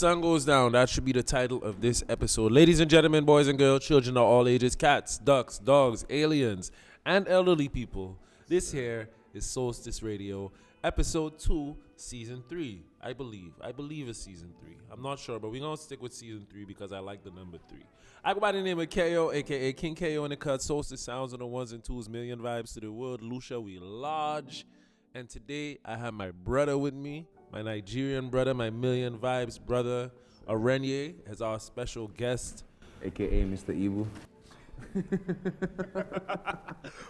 sun goes down. That should be the title of this episode. Ladies and gentlemen, boys and girls, children of all ages, cats, ducks, dogs, aliens, and elderly people. This here is Soulstice Radio, episode 2, season 3. I believe it's season 3. I'm not sure, but we're going to stick with season 3 because I like the number 3. I go by the name of Kayo, a.k.a. King Kayo in the cut. Soulstice sounds on the ones and twos, million vibes to the world. Lucia, we large. And today, I have my brother with me, my Nigerian brother, my million vibes brother, Arenye, as our special guest. A.k.a. Mr. Evil.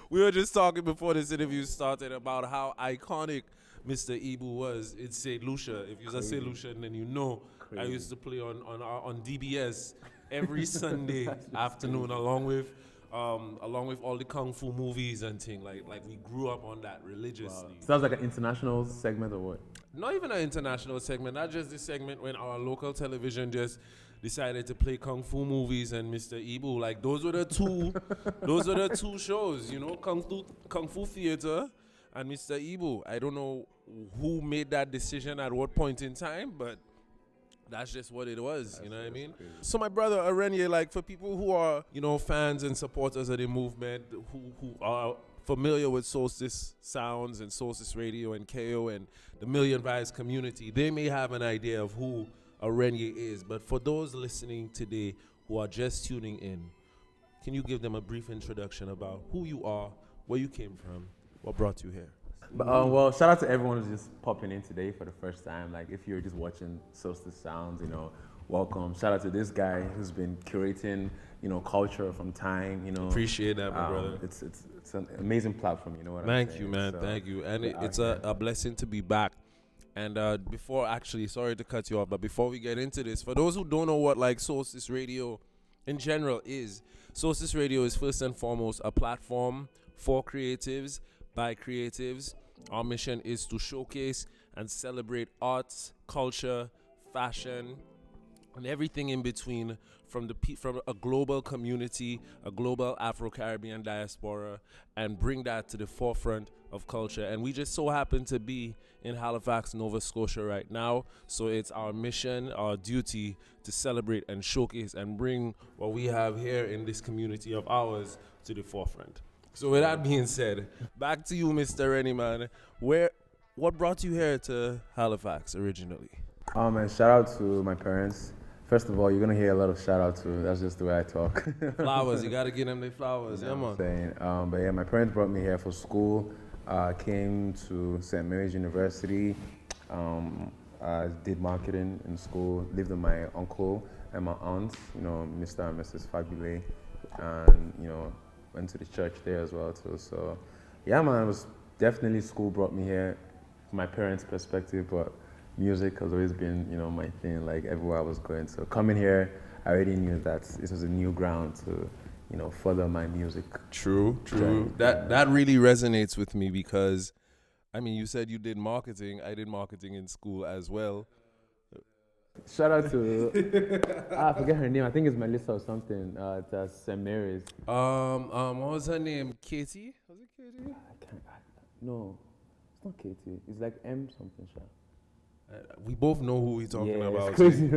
We were just talking before this interview started about how iconic Mr. Evil was in St. Lucia. If you just say Lucia, then you know. Crazy. I used to play on DBS every Sunday afternoon along with all the kung fu movies and things. Like we grew up on that religiously. Wow. Sounds like an international segment or what? Not even an international segment, not just this segment when our local television just decided to play kung fu movies and Mr. Ibu. Like those were the two shows, you know, Kung Fu Theater and Mr. Ibu. I don't know who made that decision at what point in time, but that's just what it was, you know what I mean? Crazy. So my brother Arenye, like for people who are, you know, fans and supporters of the movement, who are familiar with Soulstice Sounds and Soulstice Radio and Kayo and the Million Vibes community, they may have an idea of who Arenye is. But for those listening today who are just tuning in, can you give them a brief introduction about who you are, where you came from, what brought you here? But, well, shout out to everyone who's just popping in today for the first time. Like, if you're just watching Soulstice Sounds, you know, welcome. Shout out to this guy who's been curating, you know, culture from time, you know. Appreciate that, my brother. It's an amazing platform, you know what I'm saying? Thank you, man. So, thank you. And it's a blessing to be back. And sorry to cut you off, but before we get into this, for those who don't know what, like, Soulstice Radio in general is, Soulstice Radio is first and foremost a platform for creatives, by creatives. Our mission is to showcase and celebrate arts, culture, fashion, and everything in between from a global community, a global Afro-Caribbean diaspora, and bring that to the forefront of culture. And we just so happen to be in Halifax, Nova Scotia right now. So it's our mission, our duty to celebrate and showcase and bring what we have here in this community of ours to the forefront. So with that being said, back to you, Mr. Rennie, man. What brought you here to Halifax originally? Man, shout out to my parents. First of all, you're gonna hear a lot of shout out to. That's just the way I talk. Flowers, you gotta give them their flowers. Yeah, man. But yeah, my parents brought me here for school. Came to St. Mary's University. I did marketing in school. Lived with my uncle and my aunt. You know, Mr. and Mrs. Fabule, and you know, went to the church there as well too. So yeah, man, it was definitely school brought me here from my parents' perspective, but music has always been, you know, my thing, like everywhere I was going. So coming here, I already knew that this was a new ground to, you know, further my music. True. That really resonates with me because, I mean, you said you did marketing. I did marketing in school as well. Shout out to I forget her name. I think it's Melissa or something. It's St. Mary's. What was her name? Katie? Was it Katie? No, it's not Katie. It's like M something. We both know who we're talking about. It's crazy.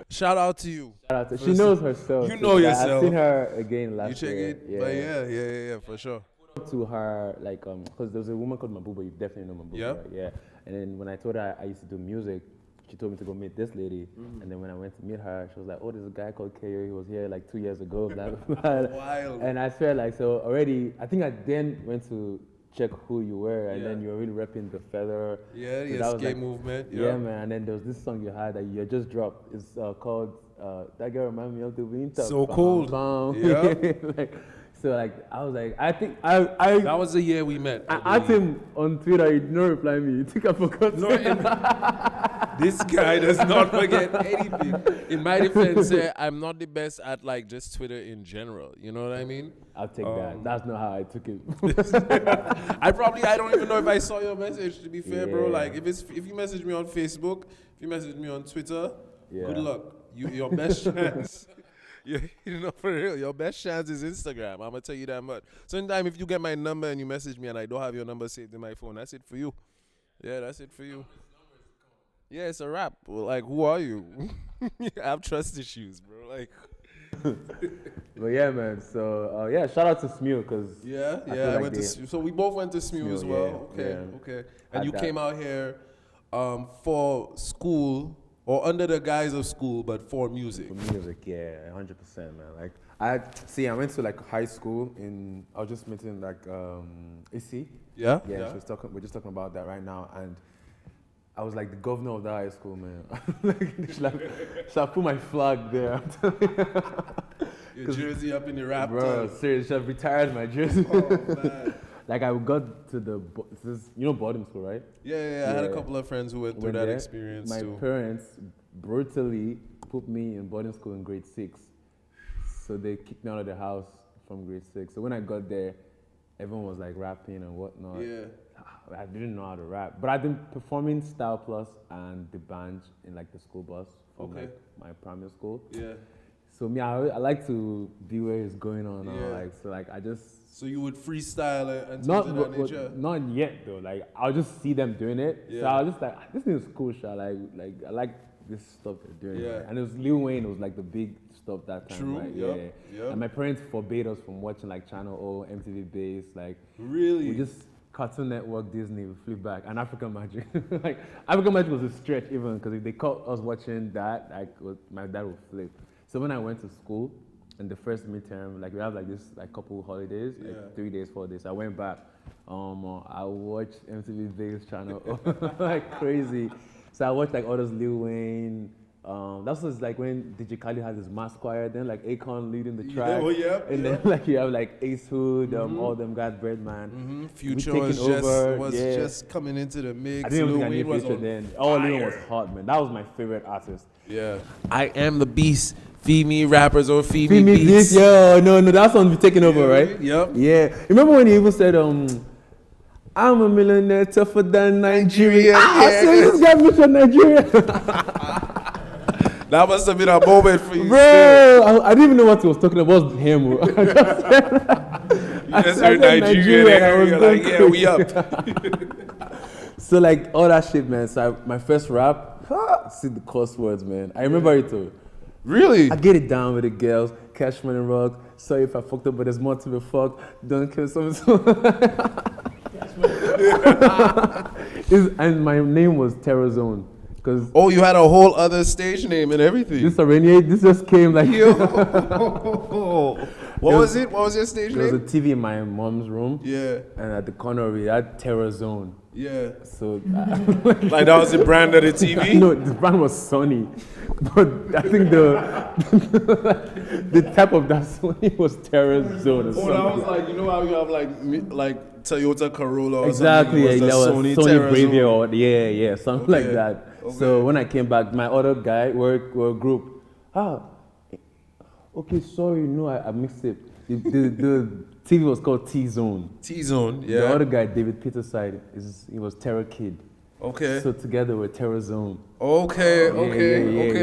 Shout out to you. Shout out to, she knows herself. You know yourself. I've seen her again last year. You check it? Yeah. But yeah, for sure. To her, like, because there was a woman called Mabuba. You definitely know Mabuba. Yeah. Right? Yeah. And then when I told her I used to do music, she told me to go meet this lady. And then when I went to meet her, she was like, oh, there's a guy called Kayo. He was here like 2 years ago. Blah, blah, blah. Wild. And I swear, like, so already, I think I then went to check who you were, and then you were really repping the feather. Yeah, the escape like, movement. Yeah, man. And then there was this song you had that you just dropped. It's called That Girl Remind Me of the Winter. So cold. Yeah. So like I was like, I think I that was the year we met. I asked him on Twitter, he did not reply me. You think I forgot? No, this guy does not forget anything. In my defense, I'm not the best at like just Twitter in general. You know what I mean? I'll take that. That's not how I took it. I don't even know if I saw your message, to be fair, bro. Like if you message me on Facebook, if you message me on Twitter, good luck. Your best chance. You know, for real, your best chance is Instagram. I'm going to tell you that much. Sometimes if you get my number and you message me and I don't have your number saved in my phone, that's it for you. Yeah, that's it for you. Yeah, it's a rap. Well, like, who are you? I have trust issues, bro. Like, But yeah, man. So yeah, shout out to Smew because I went to. So we both went to SMU as well. Yeah, Okay, yeah. okay. And Had you that. came out here for school or under the guise of school, but for music. For music, yeah, 100%, man. Like I went to like high school in. I was just meeting like AC. Yeah. Yeah, we're just talking about that right now, and I was like the governor of that high school, man. Like, should I put my flag there? I'm telling you. Your jersey up in the rap. Bro, seriously, should have retired my jersey. Oh man. Like I got to boarding school, right? Yeah. I had a couple of friends who went through that there. experience My too. parents brutally put me in boarding school in grade 6. So they kicked me out of the house from grade 6. So when I got there, everyone was like rapping and whatnot. Yeah. I didn't know how to rap, but I've been performing Style Plus and the band in like the school bus from like my primary school. Yeah. So me, I like to be where it's going on. Yeah. Like so, like I just So you would freestyle it and not yet though. Like I'll just see them doing it. Yeah. So I was just like, this is cool, shit. Like I like this stuff they're doing. Yeah. Right? And it was Lil Wayne. It was like the big stuff that time. True. Right? Yep. Yeah. And my parents forbade us from watching like Channel O, MTV Base. Like Really? we just Cartoon Network, Disney, we flew back, and African Magic. Like African Magic was a stretch even because if they caught us watching that, like my dad would flip. So when I went to school, in the first midterm, like we have like this like couple holidays, like 3 days, 4 days. I went back. I watched MTV Base channel like crazy. So I watched like all those Lil Wayne. That was like when DJ Khaled had his mass choir, then like Akon leading the track. And then like you have like Ace Hood, all them guys, Birdman. Future was just coming into the mix. I didn't even think I Lil knew Wayne Future was then. Oh, Lil Wayne was hot, man. That was my favorite artist. Yeah. I am the beast. Feed me rappers or feed me me beats. this, yo, no, that song be taking over, right? Yep. Yeah. Remember when he even said, I'm a millionaire tougher than Nigeria. I said this guy from Nigeria. That must have been a moment for you. Bro, I didn't even know what he was talking about. It was him. You just heard Nigeria and you're like, yeah, we up. So like all that shit, man. So my first rap, see the cuss words, man. I remember it too. Really? I get it down with the girls, cash money rock. Sorry if I fucked up, but there's more to be fucked. Don't kill someone. And my name was Terror Zone. Oh, you had a whole other stage name and everything. This Arenye, this just came like. What was it? What was your stage name? There was a TV in my mom's room. Yeah. And at the corner of it, I had Terror Zone. Yeah. So. Like that was the brand of the TV? No, the brand was Sony. But I think the type of that Sony was Terror Zone. Or that was like, you know how you have like Toyota Corolla or exactly, something? Yeah, that was Sony Bravia or yeah, something like that. Okay. So when I came back, my other guy, we're a group. Okay, sorry, no, I mixed it. The TV was called T-Zone. T-Zone, yeah. The other guy, David Peterside, he was Terror Kid. Okay. So together we're Terror Zone. Okay.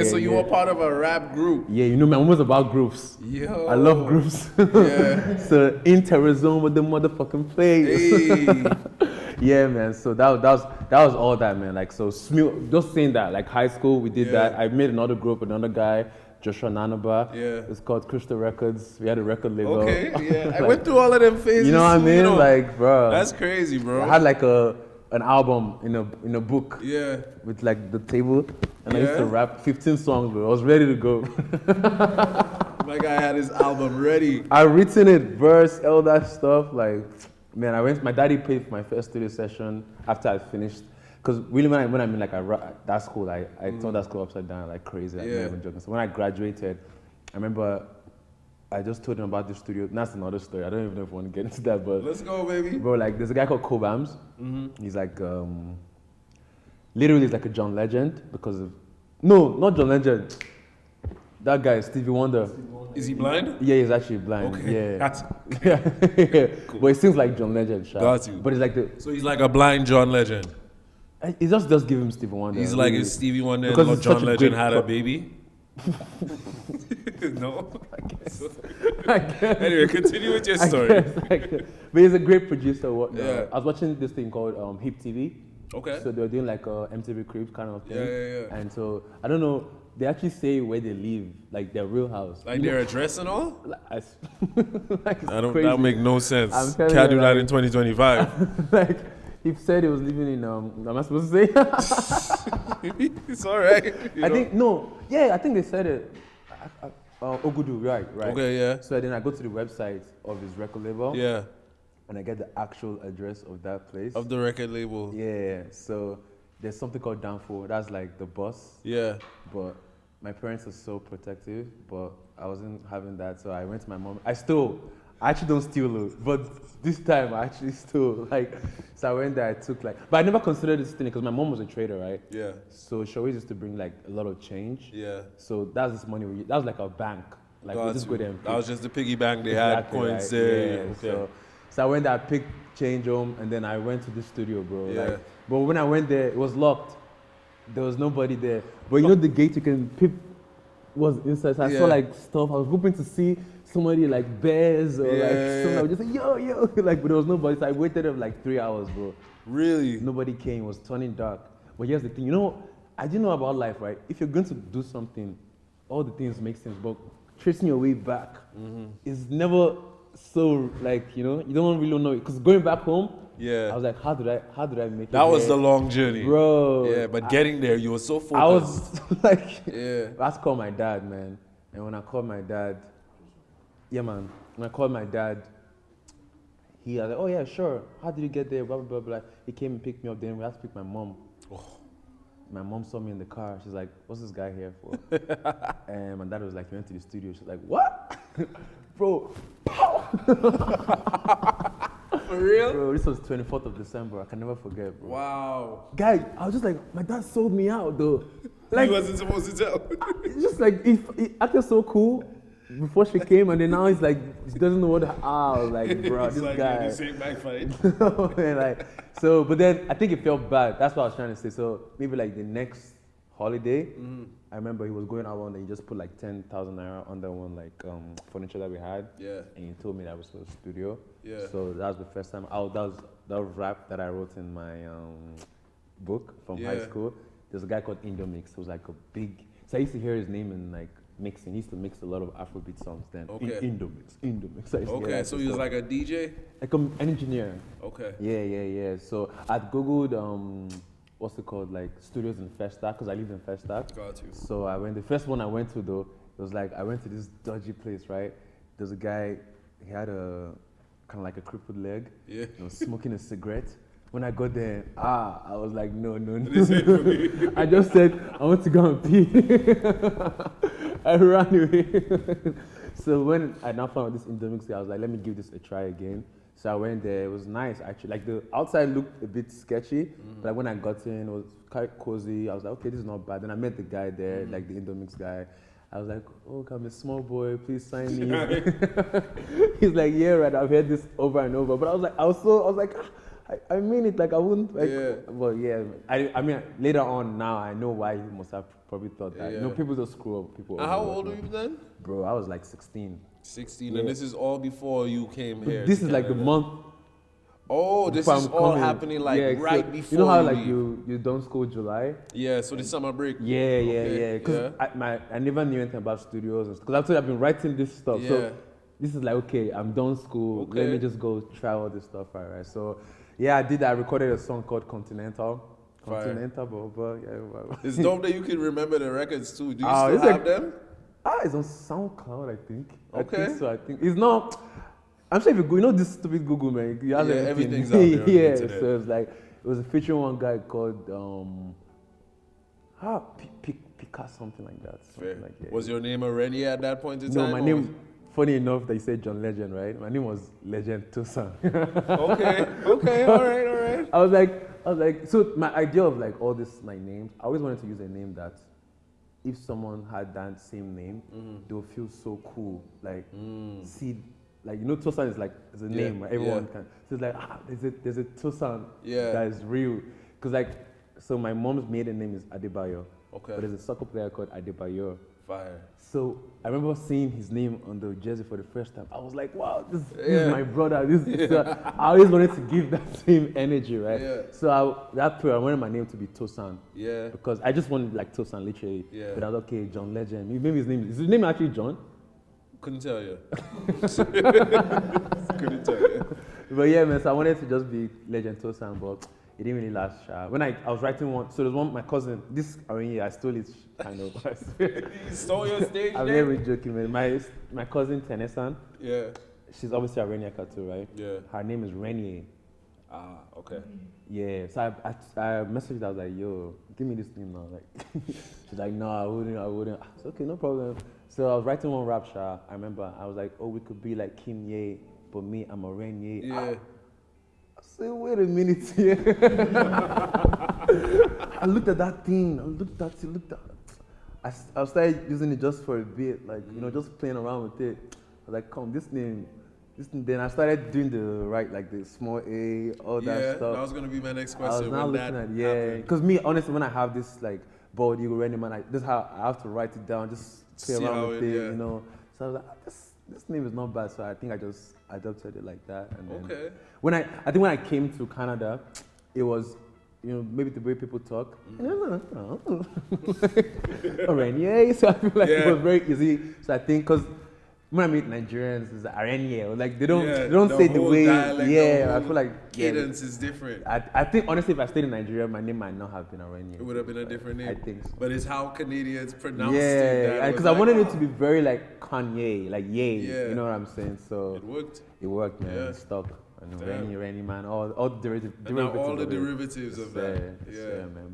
So you were part of a rap group. Yeah, you know, my mom was about groups. Yo. I love groups. Yeah. So in Terror Zone with the motherfucking place. Hey. Yeah, man. So that was all that, man. Like, so just saying that, like high school, we did that. I made another group, another guy, Joshua Nanaba. Yeah. It's called Crystal Records. We had a record label. Okay, yeah. I went through all of them phases. You know what I mean? You know, like, bro. That's crazy, bro. I had like an album in a book. Yeah. With like the table. And I used to rap 15 songs, bro. I was ready to go. My guy had his album ready. I written it, verse, all that stuff. Like, man, my daddy paid for my first studio session after I finished. Because really, when I mean like that school, I turned that school upside down like crazy. Like, not even joking. So when I graduated, I remember I just told him about the studio. That's another story. I don't even know if I want to get into that, but let's go, baby. Bro, like there's a guy called Cobams. He's like literally he's like a John Legend because of not John Legend. That guy, Stevie Wonder. Is he blind? Yeah, he's actually blind. Okay. Yeah. Cool. But he seems like John Legend. Got you. But he's like so he's like a blind John Legend. It just does give him Stevie Wonder. He's like if Stevie Wonder and John Legend had a baby. No. I guess. Anyway, continue with your story. But he's a great producer. I was watching this thing called Hip TV. Okay. So they were doing like a MTV Cribs kind of thing. Yeah. And so I don't know. They actually say where they live, like their real house. Like their address and all? Like I don't. crazy. That make no sense. I'm telling Can't you, do that like- in 2025. Like he said he was living in am I supposed to say? It's all right. I think no. Yeah, I think they said it. Ogudu, right. Okay, yeah. So then I go to the website of his record label. Yeah. And I get the actual address of that place. Of the record label. Yeah. So there's something called Danfo. That's like the boss. Yeah. But my parents are so protective, but I wasn't having that. So I went to my mom. I actually don't steal though, but this time I actually stole. Like, so I went there, I took like, but I never considered this thing because my mom was a trader, right? Yeah. So she always used to bring like a lot of change. Yeah. So that's this money, that was like our bank. Like, we just go there and That was just the piggy bank they Exactly, had coins right? there. Yeah, Okay. So I went there, I picked change home, and then I went to the studio, bro. Yeah. Like, but when I went there, it was locked. There was nobody there. But you know the gate you can peep was inside. So I saw like stuff. I was hoping to see somebody like bears or like someone. I would just say, yo, like, but there was nobody. So I waited up like 3 hours, bro. Really? Nobody came. It was turning dark. But here's the thing, you know, I didn't know about life, right? If you're going to do something, all the things make sense. But tracing your way back is never so like, you know, you don't really know it. Because going back home, I was like, how did I make it? That was there? the long journey. Bro. Yeah, but getting there, you were so focused. I was like, Yeah. I had to call my dad, man. And when I called my dad, when I called my dad, he was like, oh yeah, sure. How did you get there? Blah, blah, blah, blah. He came and picked me up. Then we had to pick my mom. Oh. My mom saw me in the car. She's like, what's this guy here for? And my dad was like, he went to the studio. She's like, what? Bro, pow! For real? Bro, this was 24th of December. I can never forget, bro. Wow. Guy, I was just like, my dad sold me out, though. Like, He wasn't supposed to tell. it's just like, he acted so cool before she came, and then now he's like, he doesn't know what I was like, bro, It's this like guy. the same backfight. And like, so, but then I think it felt bad. That's what I was trying to say. So maybe like the next holiday, I remember he was going out one day. He just put like 10,000 naira under one like furniture that we had. Yeah. And he told me that was for the studio. Yeah. So that was the first time. That was rap that I wrote in my book from high school. There's a guy called Indomix. It was like a big. So I used to hear his name in like mixing. He used to mix a lot of Afrobeat songs then. Okay. Indomix. So I used to hear Okay, that so he was stuff. like a DJ? Like an engineer. Okay. Yeah. So I'd Googled, what's it called, like studios in Festac, because I lived in Festac. Got you. So the first one I went to though, it was like, I went to this dodgy place, right? There's a guy, he had a, kind of like a crippled leg. Yeah. He was smoking a cigarette. When I got there, I was like, no. I just said, I want to go and pee. I ran away. So when I now found out this Indomix, I was like, let me give this a try again. So I went there. It was nice, actually. Like the outside looked a bit sketchy, but like when I got in, it was quite cozy. I was like, okay, this is not bad. Then I met the guy there, like the Indomix guy. I was like, oh, I'm a small boy. Please sign me. He's like, yeah, right. I've heard this over and over. But I was like, I mean it. Like I wouldn't. Like, Well, yeah. I mean, later on now, I know why he must have probably thought that. You know, people just screw up. People. And how old were you then? Bro, I was like 16. 16, and this is all before you came here. This is like the month. Oh, this is all happening like right before. You know how you like leave. you done school July? Yeah, so the summer break. Yeah. Because I never knew anything about studios, because I've been writing this stuff. Yeah. So this is like, okay, I'm done school. Okay. Let me just go try all this stuff, right? So yeah, I recorded a song called Continental. Fire. Continental, but It's dope that you can remember the records too. Do you Oh, still it's have like- them? It's on SoundCloud, I think. Okay. I think so. I think it's not. I'm sure if you go, you know this stupid Google, man. You have everything's everything. out there on the Yeah. internet. So it's like it was featuring one guy called Pika, something like that. Fair. Something like that. Was your name Arenye at that point in No, time? my or name. Funny enough, that you said John Legend, right? My name was Legend Tosan. Okay, all right. I was like, so my idea of like all this, my names, I always wanted to use a name that if someone had that same name, they'll feel so cool. Like, see, like, you know, Tosan is like, it's a name, right? Everyone can. So it's like, there's a Tosan that is real. Because like, so my mom's maiden name is Adebayo. Okay. But there's a soccer player called Adebayor. Fire. So I remember seeing his name on the jersey for the first time. I was like, wow, this is my brother. I always wanted to give that same energy, right? Yeah. So that period, I wanted my name to be Tosan. Yeah. Because I just wanted like Tosan, literally. Yeah. But I was okay, John Legend. Maybe is his name actually John? Couldn't tell you. Couldn't tell you. But yeah, man, so I wanted to just be Legend Tosan, but it didn't really last. When I was writing one, so there's one, my cousin, this Arenye, I stole it, kind of. You stole your stage I'm name? never joking, man. My cousin, Tenesan, Yeah. she's obviously Arenye too, right? Yeah. Her name is Arenye. Ah, okay. Yeah, so I messaged her, I was like, yo, give me this name now. Like, she's like, no, I wouldn't. It's okay, no problem. So I was writing one rap, I remember, I was like, oh, we could be like Kim Ye, but me, I'm Arenye. Yeah. I said, wait a minute here. I looked at that thing, I started using it just for a bit, like, just playing around with it. I was like, come, this name. Then I started doing the right, like the small A, all that stuff. That was going to be my next I question. was now looking at, because me, honestly, when I have this, like, bold ego random, man, this is how I have to write it down, just play around with it, So I was like, this name is not bad, so I think I just adopted it like that. And then when I came to Canada, it was, maybe the way people talk. Arenye, so I feel like it was very easy. So I think, because when I meet Nigerians, it's Arenye, like they don't say the way. I feel like cadence is different. I think honestly, if I stayed in Nigeria, my name might not have been Arenye. It would have been a different name. I think so. But it's how Canadians pronounce it. Yeah, because I wanted it to be very like Kanye, like yay. You know what I'm saying? So it worked. It worked, man. Yeah. It stuck. And Arenye, man. All the derivatives. And now all the derivatives of that. Yeah, man.